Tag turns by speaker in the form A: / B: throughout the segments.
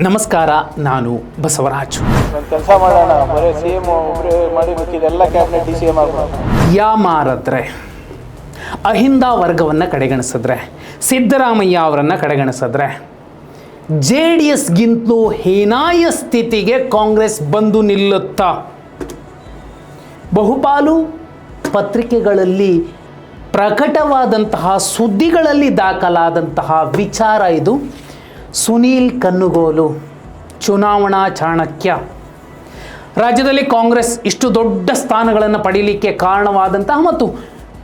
A: ನಮಸ್ಕಾರ, ನಾನು ಬಸವರಾಜ್.
B: ಕೆಲಸ ಮಾಡೋಣ, ಬರೀ ಸಿಎಂ ಒಬ್ಬರೇ ಮಾಡಿದ್ದೆಲ್ಲ ಕ್ಯಾಬಿನೆಟ್ ಸಿಎಂ ಆಗ್ಬೋದು.
A: ಯಾಮಾರಿದ್ರೆ, ಅಹಿಂದ ವರ್ಗವನ್ನು ಕಡೆಗಣಿಸಿದ್ರೆ, ಸಿದ್ದರಾಮಯ್ಯ ಅವರನ್ನು ಕಡೆಗಣಿಸಿದ್ರೆ, JDSಗಿಂತಲೂ ಹೀನಾಯ ಸ್ಥಿತಿಗೆ ಕಾಂಗ್ರೆಸ್ ಬಂದು ನಿಲ್ಲುತ್ತಾ? ಬಹುಪಾಲು ಪತ್ರಿಕೆಗಳಲ್ಲಿ ಪ್ರಕಟವಾದಂತಹ ಸುದ್ದಿಗಳಲ್ಲಿ ದಾಖಲಾದಂತಹ ವಿಚಾರ ಇದು. ಸುನೀಲ್ ಕನ್ನುಗೋಲು, ಚುನಾವಣಾ ಚಾಣಕ್ಯ, ರಾಜ್ಯದಲ್ಲಿ ಕಾಂಗ್ರೆಸ್ ಇಷ್ಟು ದೊಡ್ಡ ಸ್ಥಾನಗಳನ್ನು ಪಡೀಲಿಕ್ಕೆ ಕಾರಣವಾದಂತಹ ಮತ್ತು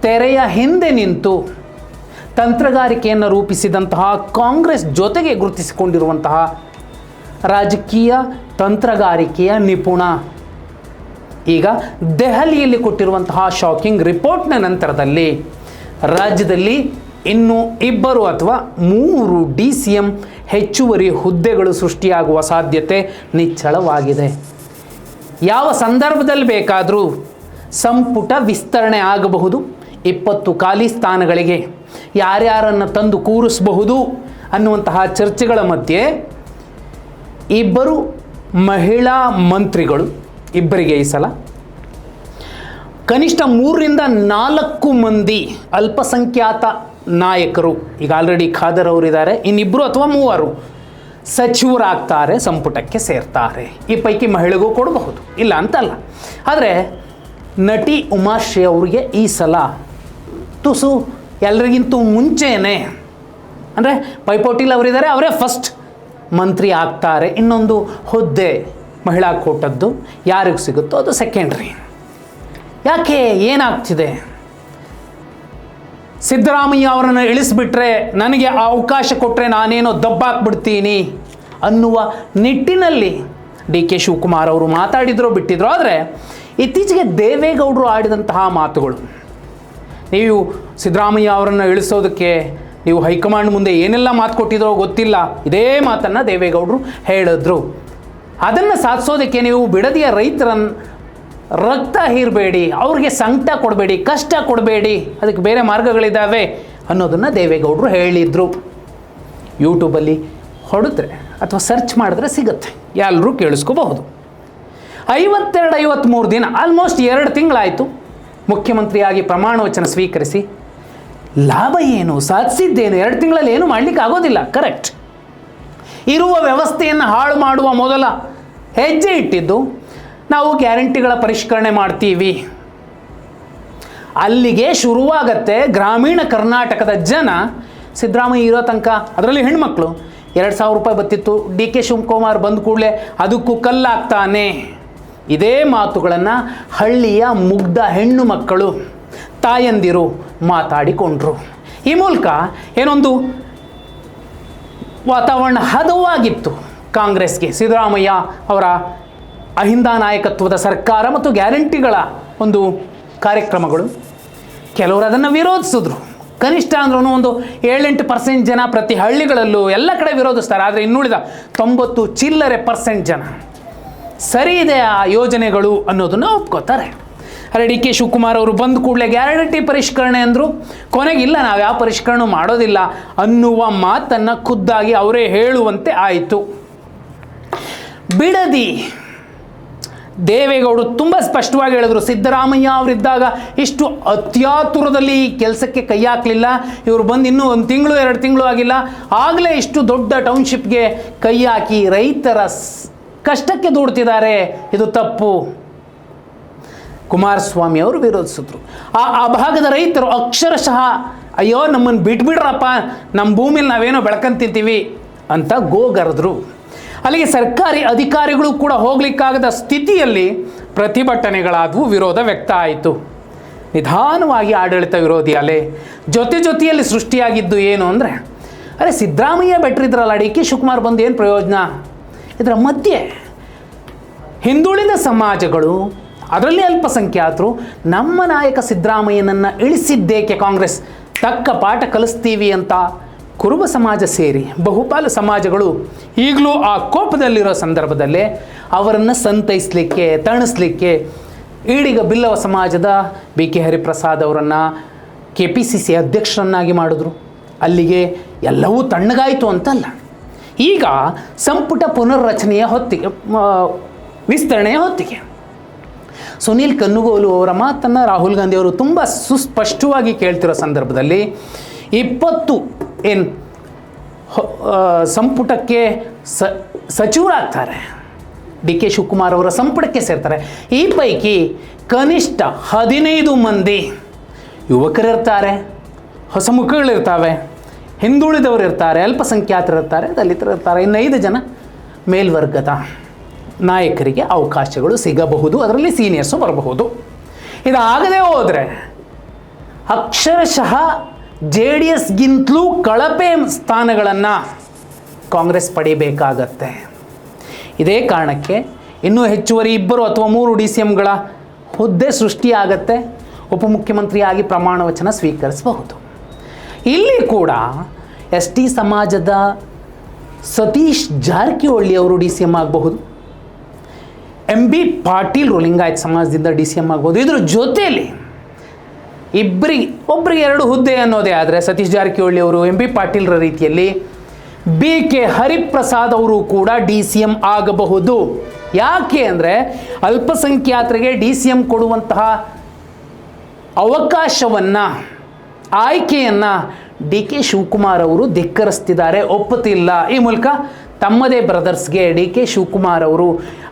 A: ತೆರೆಯ ಹಿಂದೆ ನಿಂತು ತಂತ್ರಗಾರಿಕೆಯನ್ನು ರೂಪಿಸಿದಂತಹ ಕಾಂಗ್ರೆಸ್ ಜೊತೆಗೆ ಗುರುತಿಸಿಕೊಂಡಿರುವಂತಹ ರಾಜಕೀಯ ತಂತ್ರಗಾರಿಕೆಯ ನಿಪುಣ ಈಗ ದೆಹಲಿಯಲ್ಲಿ ಕೊಟ್ಟಿರುವಂತಹ ಶಾಕಿಂಗ್ ರಿಪೋರ್ಟ್ನ ನಂತರದಲ್ಲಿ ರಾಜ್ಯದಲ್ಲಿ ಇನ್ನು 2 ಅಥವಾ 3 DCM ಹೆಚ್ಚುವರಿ ಹುದ್ದೆಗಳು ಸೃಷ್ಟಿಯಾಗುವ ಸಾಧ್ಯತೆ ನಿಚ್ಚಳವಾಗಿದೆ. ಯಾವ ಸಂದರ್ಭದಲ್ಲಿ ಬೇಕಾದರೂ ಸಂಪುಟ ವಿಸ್ತರಣೆ ಆಗಬಹುದು. 20 ಖಾಲಿ ಸ್ಥಾನಗಳಿಗೆ ಯಾರ್ಯಾರನ್ನು ತಂದು ಕೂರಿಸಬಹುದು ಅನ್ನುವಂತಹ ಚರ್ಚೆಗಳ ಮಧ್ಯೆ 2 ಮಹಿಳಾ ಮಂತ್ರಿಗಳು, ಇಬ್ಬರಿಗೆ ಈ ಸಲ ಕನಿಷ್ಠ 3 ರಿಂದ 4 ಮಂದಿ ಅಲ್ಪಸಂಖ್ಯಾತ ನಾಯಕರು, ಈಗ ಆಲ್ರೆಡಿ ಖಾದರ್ ಅವರಿದ್ದಾರೆ, ಇನ್ನಿಬ್ಬರು ಅಥವಾ 3 ಸಚಿವರಾಗ್ತಾರೆ, ಸಂಪುಟಕ್ಕೆ ಸೇರ್ತಾರೆ. ಈ ಪೈಕಿ ಮಹಿಳೆಗೂ ಕೊಡಬಹುದು, ಇಲ್ಲ ಅಂತಲ್ಲ. ಆದರೆ ನಟಿ ಉಮಾಶ್ರೀ ಅವರಿಗೆ ಈ ಸಲ ತುಸು ಎಲ್ಲರಿಗಿಂತೂ ಮುಂಚೆನೇ, ಅಂದರೆ ಪೈಪೋಟಿಲಿ ಅವರಿದ್ದಾರೆ, ಅವರೇ ಫಸ್ಟ್ ಮಂತ್ರಿ ಆಗ್ತಾರೆ. ಇನ್ನೊಂದು ಹುದ್ದೆ ಮಹಿಳಾ ಕೋಟದ್ದು ಯಾರಿಗೆ ಸಿಗುತ್ತೋ ಅದು ಸೆಕೆಂಡ್ರಿ. ಯಾಕೆ, ಏನಾಗ್ತಿದೆ? ಸಿದ್ದರಾಮಯ್ಯ ಅವರನ್ನು ಇಳಿಸ್ಬಿಟ್ರೆ, ನನಗೆ ಅವಕಾಶ ಕೊಟ್ಟರೆ ನಾನೇನೋ ದಬ್ಬಾಕ್ಬಿಡ್ತೀನಿ ಅನ್ನುವ ನಿಟ್ಟಿನಲ್ಲಿ DK ಶಿವಕುಮಾರ್ ಅವರು ಮಾತಾಡಿದ್ರು ಬಿಟ್ಟಿದ್ರು. ಆದರೆ ಇತ್ತೀಚೆಗೆ ದೇವೇಗೌಡರು ಆಡಿದಂತಹ ಮಾತುಗಳು, ನೀವು ಸಿದ್ದರಾಮಯ್ಯ ಅವರನ್ನು ಇಳಿಸೋದಕ್ಕೆ ನೀವು ಹೈಕಮಾಂಡ್ ಮುಂದೆ ಏನೆಲ್ಲ ಮಾತು ಕೊಟ್ಟಿದ್ರೋ ಗೊತ್ತಿಲ್ಲ, ಇದೇ ಮಾತನ್ನು ದೇವೇಗೌಡರು ಹೇಳಿದ್ರು. ಅದನ್ನು ಸಾಧಿಸೋದಕ್ಕೆ ನೀವು ಬಿಡದಿಯ ರೈತರನ್ನು ರಕ್ತ ಹೀರಬೇಡಿ, ಅವ್ರಿಗೆ ಸಂಕಟ ಕೊಡಬೇಡಿ, ಕಷ್ಟ ಕೊಡಬೇಡಿ, ಅದಕ್ಕೆ ಬೇರೆ ಮಾರ್ಗಗಳಿದ್ದಾವೆ ಅನ್ನೋದನ್ನು ದೇವೇಗೌಡರು ಹೇಳಿದರು. ಯೂಟ್ಯೂಬಲ್ಲಿ ಹೊಡೆದ್ರೆ ಅಥವಾ ಸರ್ಚ್ ಮಾಡಿದ್ರೆ ಸಿಗುತ್ತೆ, ಎಲ್ಲರೂ ಕೇಳಿಸ್ಕೋಬಹುದು. 52-53 ದಿನ, ಆಲ್ಮೋಸ್ಟ್ 2 ತಿಂಗಳಾಯಿತು ಮುಖ್ಯಮಂತ್ರಿಯಾಗಿ ಪ್ರಮಾಣ ವಚನ ಸ್ವೀಕರಿಸಿ. ಲಾಭ ಏನು, ಸಾಧಿಸಿದ್ದೇನು? 2 ತಿಂಗಳಲ್ಲಿ ಏನು ಮಾಡಲಿಕ್ಕೆ ಆಗೋದಿಲ್ಲ, ಕರೆಕ್ಟ್. ಇರುವ ವ್ಯವಸ್ಥೆಯನ್ನು ಹಾಳು ಮಾಡುವ ಮೊದಲ ಹೆಜ್ಜೆ ಇಟ್ಟಿದ್ದು ನಾವು ಗ್ಯಾರಂಟಿಗಳ ಪರಿಷ್ಕರಣೆ ಮಾಡ್ತೀವಿ. ಅಲ್ಲಿಗೆ ಶುರುವಾಗತ್ತೆ ಗ್ರಾಮೀಣ ಕರ್ನಾಟಕದ ಜನ. ಸಿದ್ದರಾಮಯ್ಯ ಇರೋ ತನಕ, ಅದರಲ್ಲಿ ಹೆಣ್ಮಕ್ಳು, 2,000 ರೂಪಾಯಿ ಬತ್ತಿತ್ತು. DK ಶಿವಕುಮಾರ್ ಬಂದ ಕೂಡಲೇ ಅದಕ್ಕೂ ಕಲ್ಲಾಗ್ತಾನೆ. ಇದೇ ಮಾತುಗಳನ್ನು ಹಳ್ಳಿಯ ಮುಗ್ಧ ಹೆಣ್ಣು ಮಕ್ಕಳು, ತಾಯಂದಿರು ಮಾತಾಡಿಕೊಂಡ್ರು. ಈ ಮೂಲಕ ಏನೊಂದು ವಾತಾವರಣ ಹದವಾಗಿತ್ತು ಕಾಂಗ್ರೆಸ್ಗೆ. ಸಿದ್ದರಾಮಯ್ಯ ಅವರ ಅಹಿಂದ ನಾಯಕತ್ವದ ಸರ್ಕಾರ ಮತ್ತು ಗ್ಯಾರಂಟಿಗಳ ಒಂದು ಕಾರ್ಯಕ್ರಮಗಳು, ಕೆಲವರು ಅದನ್ನು ವಿರೋಧಿಸಿದ್ರು. ಕನಿಷ್ಠ ಅಂದ್ರೂ ಒಂದು 7-8% ಜನ ಪ್ರತಿ ಹಳ್ಳಿಗಳಲ್ಲೂ ಎಲ್ಲ ಕಡೆ ವಿರೋಧಿಸ್ತಾರೆ. ಆದರೆ ಇನ್ನುಳಿದ 90 ಚಿಲ್ಲರೆ % ಜನ ಸರಿ ಇದೆ ಆ ಯೋಜನೆಗಳು ಅನ್ನೋದನ್ನು ಒಪ್ಕೋತಾರೆ. ಅರೆ DK ಶಿವಕುಮಾರ್ ಅವರು ಬಂದ ಕೂಡಲೇ ಗ್ಯಾರಂಟಿ ಪರಿಷ್ಕರಣೆ ಅಂದರು. ಕೊನೆಗಿಲ್ಲ, ನಾವು ಯಾವ ಪರಿಷ್ಕರಣೆ ಮಾಡೋದಿಲ್ಲ ಅನ್ನುವ ಮಾತನ್ನು ಖುದ್ದಾಗಿ ಅವರೇ ಹೇಳುವಂತೆ ಆಯಿತು. ಬಿಡದಿ ದೇವೇಗೌಡರು ತುಂಬ ಸ್ಪಷ್ಟವಾಗಿ ಹೇಳಿದ್ರು, ಸಿದ್ದರಾಮಯ್ಯ ಅವರಿದ್ದಾಗ ಇಷ್ಟು ಅತ್ಯಾತುರದಲ್ಲಿ ಈ ಕೆಲಸಕ್ಕೆ ಕೈ ಹಾಕಲಿಲ್ಲ. ಇವರು ಬಂದು ಇನ್ನೂ 1 ತಿಂಗಳು 2 ತಿಂಗಳು ಆಗಿಲ್ಲ, ಆಗಲೇ ಇಷ್ಟು ದೊಡ್ಡ ಟೌನ್ಶಿಪ್ಗೆ ಕೈ ಹಾಕಿ ರೈತರ ಕಷ್ಟಕ್ಕೆ ದೂಡ್ತಿದ್ದಾರೆ, ಇದು ತಪ್ಪು. ಕುಮಾರಸ್ವಾಮಿ ಅವರು ವಿರೋಧಿಸಿದ್ರು. ಆ ಭಾಗದ ರೈತರು ಅಕ್ಷರಶಃ ಅಯ್ಯೋ ನಮ್ಮನ್ನು ಬಿಟ್ಬಿಡ್ರಪ್ಪ, ನಮ್ಮ ಭೂಮಿಲಿ ನಾವೇನೋ ಬೆಳ್ಕೊಂಡು ತಿಂತೀವಿ ಅಂತ ಗೋಗರೆದ್ರು. ಅಲ್ಲಿಗೆ ಸರ್ಕಾರಿ ಅಧಿಕಾರಿಗಳು ಕೂಡ ಹೋಗ್ಲಿಕ್ಕಾಗದ ಸ್ಥಿತಿಯಲ್ಲಿ ಪ್ರತಿಭಟನೆಗಳಾದವು, ವಿರೋಧ ವ್ಯಕ್ತ ಆಯಿತು. ನಿಧಾನವಾಗಿ ಆಡಳಿತ ವಿರೋಧಿ ಅಲೆ ಜೊತೆಯಲ್ಲಿ ಸೃಷ್ಟಿಯಾಗಿದ್ದು ಏನು ಅಂದರೆ, ಅರೆ ಸಿದ್ದರಾಮಯ್ಯ ಬೆಟ್ರಿದ್ರಲ್ಲ, DK ಶಿವಕುಮಾರ್ ಬಂದು ಏನು ಪ್ರಯೋಜನ? ಇದರ ಮಧ್ಯೆ ಹಿಂದುಳಿದ ಸಮಾಜಗಳು, ಅದರಲ್ಲಿ ಅಲ್ಪಸಂಖ್ಯಾತರು, ನಮ್ಮ ನಾಯಕ ಸಿದ್ದರಾಮಯ್ಯನನ್ನು ಇಳಿಸಿದ್ದೇಕೆ ಕಾಂಗ್ರೆಸ್, ತಕ್ಕ ಪಾಠ ಕಲಿಸ್ತೀವಿ ಅಂತ ಕುರುಬ ಸಮಾಜ ಸೇರಿ ಬಹುಪಾಲು ಸಮಾಜಗಳು ಈಗಲೂ ಆ ಕೋಪದಲ್ಲಿರೋ ಸಂದರ್ಭದಲ್ಲೇ ಅವರನ್ನು ಸಂತೈಸಲಿಕ್ಕೆ, ತಣಿಸ್ಲಿಕ್ಕೆ ಈಡಿಗ ಬಿಲ್ಲವ ಸಮಾಜದ BK ಹರಿಪ್ರಸಾದ್ ಅವರನ್ನು KPCC ಅಧ್ಯಕ್ಷರನ್ನಾಗಿ ಮಾಡಿದ್ರು. ಅಲ್ಲಿಗೆ ಎಲ್ಲವೂ ತಣ್ಣಗಾಯಿತು ಅಂತಲ್ಲ, ಈಗ ಸಂಪುಟ ಪುನರ್ರಚನೆಯ ಹೊತ್ತಿಗೆ ವಿಸ್ತರಣೆಯ ಹೊತ್ತಿಗೆ ಸುನೀಲ್ ಕನ್ನುಗೋಲು ಅವರ ಮಾತನ್ನು ರಾಹುಲ್ ಗಾಂಧಿ ಅವರು ತುಂಬ ಸುಸ್ಪಷ್ಟವಾಗಿ ಕೇಳ್ತಿರೋ ಸಂದರ್ಭದಲ್ಲಿ 20 ಸಂಪುಟಕ್ಕೆ ಸಚಿವರಾಗ್ತಾರೆ, ಡಿ ಕೆ ಶಿವಕುಮಾರ್ ಅವರ ಸಂಪುಟಕ್ಕೆ ಸೇರ್ತಾರೆ. ಈ ಪೈಕಿ ಕನಿಷ್ಠ 15 ಮಂದಿ ಯುವಕರಿರ್ತಾರೆ, ಹೊಸ ಮುಖಗಳಿರ್ತಾವೆ, ಹಿಂದುಳಿದವರು ಇರ್ತಾರೆ, ಅಲ್ಪಸಂಖ್ಯಾತರಿರ್ತಾರೆ, ದಲಿತರಿರ್ತಾರೆ. ಇನ್ನು 5 ಜನ ಮೇಲ್ವರ್ಗದ ನಾಯಕರಿಗೆ ಅವಕಾಶಗಳು ಸಿಗಬಹುದು, ಅದರಲ್ಲಿ ಸೀನಿಯರ್ಸು ಬರಬಹುದು. ಇದಾಗದೇ ಹೋದರೆ ಅಕ್ಷರಶಃ JDSಗಿಂತಲೂ ಕಳಪೆ ಸ್ಥಾನಗಳನ್ನು ಕಾಂಗ್ರೆಸ್ ಪಡಿಬೇಕಾಗತ್ತೆ. ಇದೇ ಕಾರಣಕ್ಕೆ ಇನ್ನೂ ಹೆಚ್ಚುವರಿ 2 ಅಥವಾ 3 DCMಗಳ ಹುದ್ದೆ ಸೃಷ್ಟಿಯಾಗತ್ತೆ. ಉಪಮುಖ್ಯಮಂತ್ರಿಯಾಗಿ ಪ್ರಮಾಣ ವಚನ ಸ್ವೀಕರಿಸಬಹುದು. ಇಲ್ಲಿ ಕೂಡ ST ಸಮಾಜದ ಸತೀಶ್ ಜಾರಕಿಹೊಳಿ ಅವರು DCM ಆಗಬಹುದು, MB ಪಾಟೀಲ್ ಲಿಂಗಾಯತ್ ಸಮಾಜದಿಂದ DCM ಆಗ್ಬೋದು. ಇದ್ರ ಜೊತೆಯಲ್ಲಿ ಒಬ್ಬರಿಗೆ 2 ಹುದ್ದೆ ಅನ್ನೋದೇ ಆದರೆ ಸತೀಶ್ ಜಾರಕಿಹೊಳಿ ಅವರು MB ಪಾಟೀಲ್ರ ರೀತಿಯಲ್ಲಿ BK ಹರಿಪ್ರಸಾದ್ ಅವರು ಕೂಡ DCM ಆಗಬಹುದು. ಯಾಕೆ ಅಂದರೆ ಅಲ್ಪಸಂಖ್ಯಾತರಿಗೆ DCM ಕೊಡುವಂತಹ ಅವಕಾಶವನ್ನು, ಆಯ್ಕೆಯನ್ನು DK ಶಿವಕುಮಾರ್ ಅವರು ಧಿಕ್ಕರಿಸ್ತಿದ್ದಾರೆ, ಒಪ್ಪುತ್ತಿಲ್ಲ. ಈ ಮೂಲಕ ತಮ್ಮದೇ ಬ್ರದರ್ಸ್ಗೆ DK ಶಿವಕುಮಾರ್ ಅವರು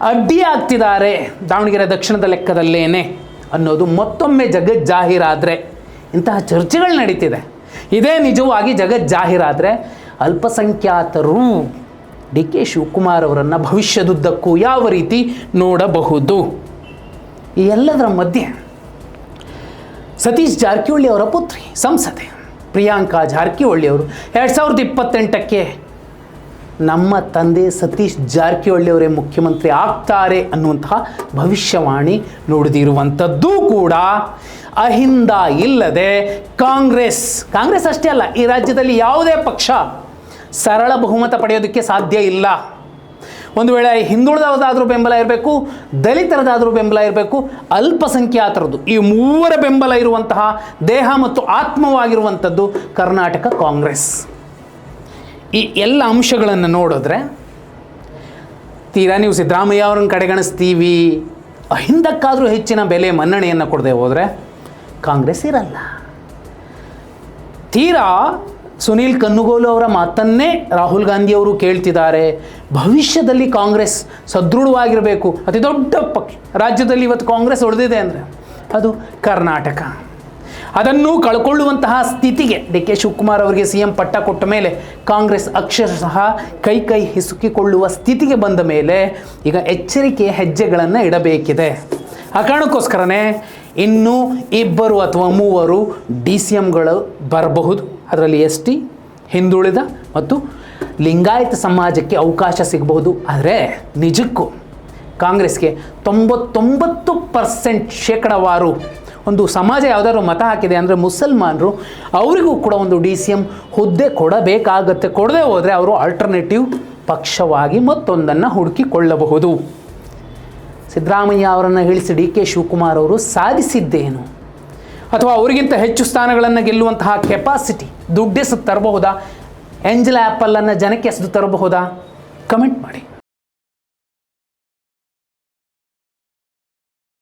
A: ಅಡ್ಡಿ ಆಗ್ತಿದ್ದಾರೆ ದಾವಣಗೆರೆ ದಕ್ಷಿಣದ ಲೆಕ್ಕದಲ್ಲೇನೆ ಅನ್ನೋದು ಮತ್ತೊಮ್ಮೆ ಜಗಜ್ಜಾಹೀರಾದರೆ, ಇಂತಹ ಚರ್ಚೆಗಳು ನಡೀತಿದೆ. ಇದೇ ನಿಜವಾಗಿ ಜಗಜ್ಜಾಹೀರಾದರೆ ಅಲ್ಪಸಂಖ್ಯಾತರು DK ಶಿವಕುಮಾರ್ ಅವರನ್ನು ಭವಿಷ್ಯದುದ್ದಕ್ಕೂ ಯಾವ ರೀತಿ ನೋಡಬಹುದು? ಈ ಎಲ್ಲದರ ಮಧ್ಯೆ ಸತೀಶ್ ಜಾರಕಿಹೊಳಿ ಅವರ ಪುತ್ರಿ ಸಂಸದೆ ಪ್ರಿಯಾಂಕಾ ಜಾರಕಿಹೊಳಿ ಅವರು 2028ಕ್ಕೆ ನಮ್ಮ ತಂದೆ ಸತೀಶ್ ಜಾರಕಿಹೊಳಿ ಅವರೇ ಮುಖ್ಯಮಂತ್ರಿ ಆಗ್ತಾರೆ ಅನ್ನುವಂತಹ ಭವಿಷ್ಯವಾಣಿ ನುಡಿದಿರುವಂಥದ್ದು ಕೂಡ ಅಹಿಂದ ಇಲ್ಲದೆ ಕಾಂಗ್ರೆಸ್ ಅಷ್ಟೇ ಅಲ್ಲ, ಈ ರಾಜ್ಯದಲ್ಲಿ ಯಾವುದೇ ಪಕ್ಷ ಸರಳ ಬಹುಮತ ಪಡೆಯೋದಕ್ಕೆ ಸಾಧ್ಯ ಇಲ್ಲ. ಒಂದು ವೇಳೆ ಹಿಂದುಳಿದವರದಾದರೂ ಬೆಂಬಲ ಇರಬೇಕು, ದಲಿತರದಾದರೂ ಬೆಂಬಲ ಇರಬೇಕು, ಅಲ್ಪಸಂಖ್ಯಾತರದ್ದು, ಈ 3 ಬೆಂಬಲ ಇರುವಂತಹ ದೇಹ ಮತ್ತು ಆತ್ಮವಾಗಿರುವಂಥದ್ದು ಕರ್ನಾಟಕ ಕಾಂಗ್ರೆಸ್. ಈ ಎಲ್ಲ ಅಂಶಗಳನ್ನು ನೋಡಿದ್ರೆ ತೀರಾ ನೀವು ಸಿದ್ದರಾಮಯ್ಯ ಅವ್ರನ್ನ ಕಡೆಗಣಿಸ್ತೀವಿ, ಅಹಿಂದಕ್ಕಾದರೂ ಹೆಚ್ಚಿನ ಬೆಲೆ ಮನ್ನಣೆಯನ್ನು ಕೊಡದೆ ಹೋದರೆ ಕಾಂಗ್ರೆಸ್ ಇರಲ್ಲ. ತೀರಾ ಸುನೀಲ್ ಕನ್ನುಗೋಲು ಅವರ ಮಾತನ್ನೇ ರಾಹುಲ್ ಗಾಂಧಿ ಅವರು ಕೇಳ್ತಿದ್ದಾರೆ. ಭವಿಷ್ಯದಲ್ಲಿ ಕಾಂಗ್ರೆಸ್ ಸದೃಢವಾಗಿರಬೇಕು. ಅತಿ ದೊಡ್ಡ ಪಕ್ಷ ರಾಜ್ಯದಲ್ಲಿ ಇವತ್ತು ಕಾಂಗ್ರೆಸ್ ಉಳಿದಿದೆ ಅಂದರೆ ಅದು ಕರ್ನಾಟಕ. ಅದನ್ನು ಕಳ್ಕೊಳ್ಳುವಂತಹ ಸ್ಥಿತಿಗೆ DK ಶಿವಕುಮಾರ್ ಅವರಿಗೆ CM ಪಟ್ಟ ಕೊಟ್ಟ ಮೇಲೆ ಕಾಂಗ್ರೆಸ್ ಅಕ್ಷರಶಃ ಕೈ ಹಿಸುಕಿಕೊಳ್ಳುವ ಸ್ಥಿತಿಗೆ ಬಂದ ಮೇಲೆ ಈಗ ಎಚ್ಚರಿಕೆಯ ಹೆಜ್ಜೆಗಳನ್ನು ಇಡಬೇಕಿದೆ. ಆ ಕಾರಣಕ್ಕೋಸ್ಕರನೇ ಇನ್ನೂ 2 ಅಥವಾ 3 DCMಗಳು ಬರಬಹುದು. ಅದರಲ್ಲಿ ST, ಹಿಂದುಳಿದ ಮತ್ತು ಲಿಂಗಾಯತ ಸಮಾಜಕ್ಕೆ ಅವಕಾಶ ಸಿಗಬಹುದು. ಆದರೆ ನಿಜಕ್ಕೂ ಕಾಂಗ್ರೆಸ್ಗೆ 99% ಶೇಕಡಾವಾರು ಒಂದು ಸಮಾಜ ಯಾವುದಾದ್ರು ಮತ ಹಾಕಿದೆ ಅಂದರೆ ಮುಸಲ್ಮಾನರು, ಅವರಿಗೂ ಕೂಡ ಒಂದು DCM ಹುದ್ದೆ ಕೊಡಬೇಕಾಗತ್ತೆ. ಕೊಡದೆ ಹೋದರೆ ಅವರು ಆಲ್ಟರ್ನೇಟಿವ್ ಪಕ್ಷವಾಗಿ ಮತ್ತೊಂದನ್ನು ಹುಡುಕಿಕೊಳ್ಳಬಹುದು. ಸಿದ್ದರಾಮಯ್ಯ ಅವರನ್ನು ಇಳಿಸಿ DK ಶಿವಕುಮಾರ್ ಅವರು ಸಾಧಿಸಿದ್ದೇನು? ಅಥವಾ ಅವರಿಗಿಂತ ಹೆಚ್ಚು ಸ್ಥಾನಗಳನ್ನು ಗೆಲ್ಲುವಂತಹ ಕೆಪಾಸಿಟಿ ದುಡ್ಡೆಸು ತರಬಹುದಾ? ಏಂಜಲ್ ಆ್ಯಪಲನ್ನು ಜನಕ್ಕೆ ಎಸೆದು ತರಬಹುದಾ? ಕಮೆಂಟ್ ಮಾಡಿ.